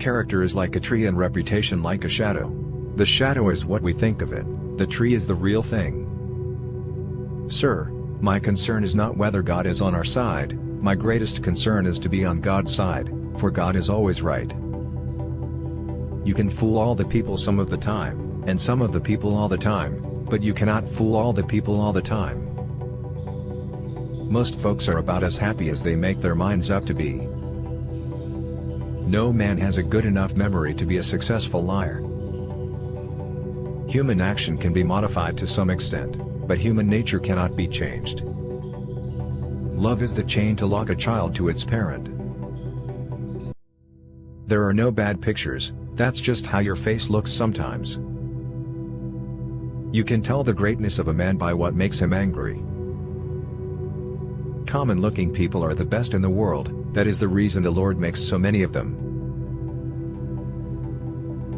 Character is like a tree and reputation like a shadow. The shadow is what we think of it, the tree is the real thing. Sir, my concern is not whether God is on our side, my greatest concern is to be on God's side, for God is always right. You can fool all the people some of the time, and some of the people all the time, but you cannot fool all the people all the time. Most folks are about as happy as they make their minds up to be. No man has a good enough memory to be a successful liar. Human action can be modified to some extent, but human nature cannot be changed. Love is the chain to lock a child to its parent. There are no bad pictures, that's just how your face looks sometimes. You can tell the greatness of a man by what makes him angry. Common-looking people are the best in the world, that is the reason the Lord makes so many of them.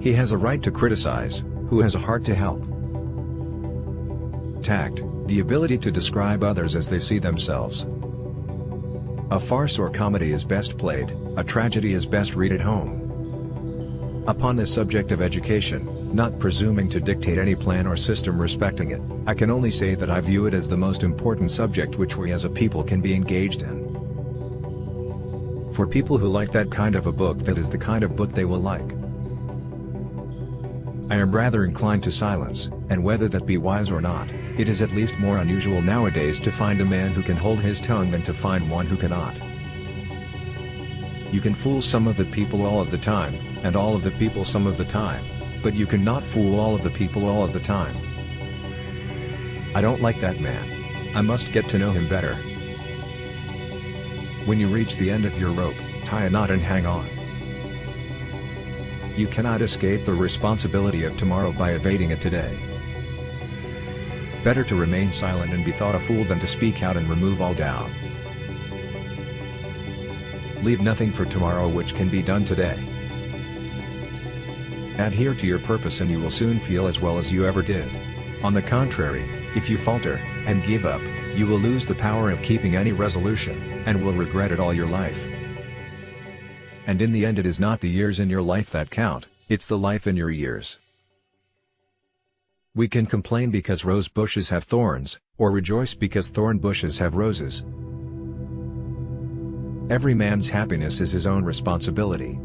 He has a right to criticize, who has a heart to help. Tact, the ability to describe others as they see themselves. A farce or comedy is best played, a tragedy is best read at home. Upon the subject of education, not presuming to dictate any plan or system respecting it, I can only say that I view it as the most important subject which we as a people can be engaged in. For people who like that kind of a book, that is the kind of book they will like. I am rather inclined to silence, and whether that be wise or not, it is at least more unusual nowadays to find a man who can hold his tongue than to find one who cannot. You can fool some of the people all of the time, and all of the people some of the time, but you cannot fool all of the people all of the time. I don't like that man. I must get to know him better. When you reach the end of your rope, tie a knot and hang on. You cannot escape the responsibility of tomorrow by evading it today. Better to remain silent and be thought a fool than to speak out and remove all doubt. Leave nothing for tomorrow which can be done today. Adhere to your purpose and you will soon feel as well as you ever did. On the contrary, if you falter, and give up, you will lose the power of keeping any resolution, and will regret it all your life. And in the end it is not the years in your life that count, it's the life in your years. We can complain because rose bushes have thorns, or rejoice because thorn bushes have roses. Every man's happiness is his own responsibility.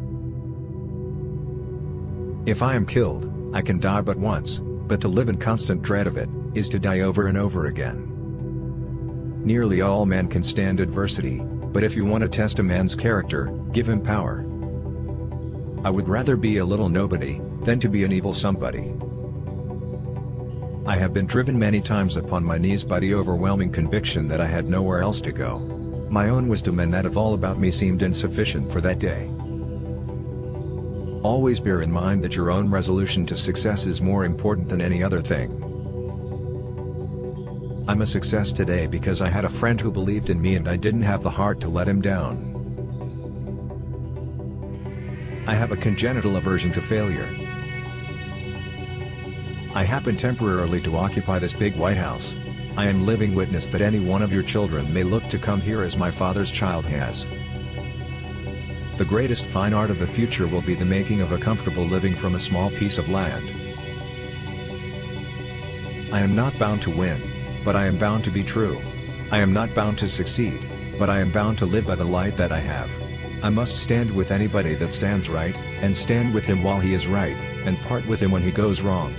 If I am killed, I can die but once, but to live in constant dread of it, is to die over and over again. Nearly all men can stand adversity, but if you want to test a man's character, give him power. I would rather be a little nobody, than to be an evil somebody. I have been driven many times upon my knees by the overwhelming conviction that I had nowhere else to go. My own wisdom and that of all about me seemed insufficient for that day. Always bear in mind that your own resolution to success is more important than any other thing. I'm a success today because I had a friend who believed in me and I didn't have the heart to let him down. I have a congenital aversion to failure. I happen temporarily to occupy this big White House. I am living witness that any one of your children may look to come here as my father's child has. The greatest fine art of the future will be the making of a comfortable living from a small piece of land. I am not bound to win, but I am bound to be true. I am not bound to succeed, but I am bound to live by the light that I have. I must stand with anybody that stands right, and stand with him while he is right, and part with him when he goes wrong.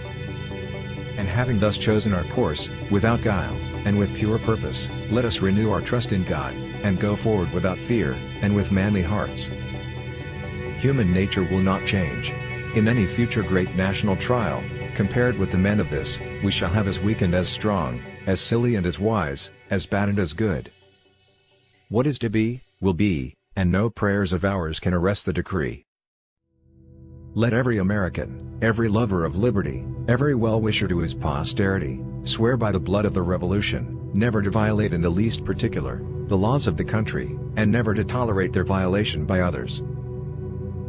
And having thus chosen our course, without guile, and with pure purpose, let us renew our trust in God, and go forward without fear, and with manly hearts. Human nature will not change. In any future great national trial, compared with the men of this, we shall have as weak and as strong, as silly and as wise, as bad and as good. What is to be, will be, and no prayers of ours can arrest the decree. Let every American, every lover of liberty, every well-wisher to his posterity, swear by the blood of the Revolution, never to violate in the least particular, the laws of the country, and never to tolerate their violation by others.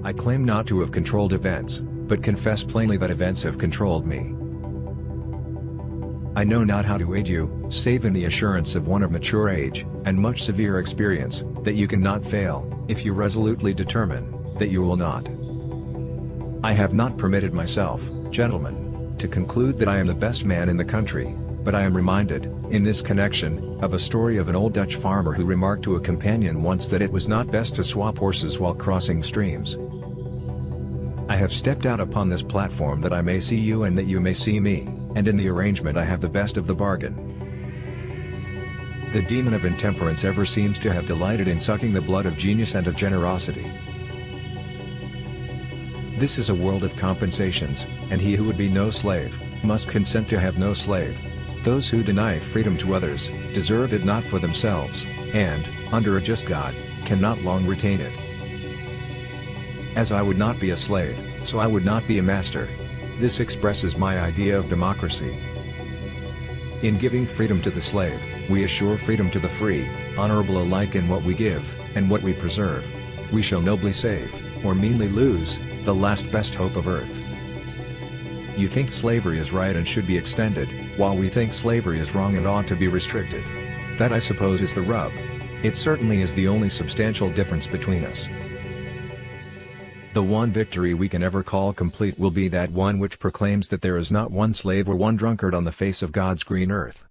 I claim not to have controlled events, but confess plainly that events have controlled me. I know not how to aid you, save in the assurance of one of mature age, and much severe experience, that you cannot fail, if you resolutely determine, that you will not. I have not permitted myself, gentlemen, to conclude that I am the best man in the country, but I am reminded, in this connection, of a story of an old Dutch farmer who remarked to a companion once that it was not best to swap horses while crossing streams. I have stepped out upon this platform that I may see you and that you may see me, and in the arrangement I have the best of the bargain. The demon of intemperance ever seems to have delighted in sucking the blood of genius and of generosity. This is a world of compensations, and he who would be no slave, must consent to have no slave. Those who deny freedom to others, deserve it not for themselves, and, under a just God, cannot long retain it. As I would not be a slave, so I would not be a master. This expresses my idea of democracy. In giving freedom to the slave, we assure freedom to the free, honorable alike in what we give, and what we preserve. We shall nobly save, or meanly lose, the last best hope of earth. You think slavery is right and should be extended, while we think slavery is wrong and ought to be restricted. That I suppose is the rub. It certainly is the only substantial difference between us. The one victory we can ever call complete will be that one which proclaims that there is not one slave or one drunkard on the face of God's green earth.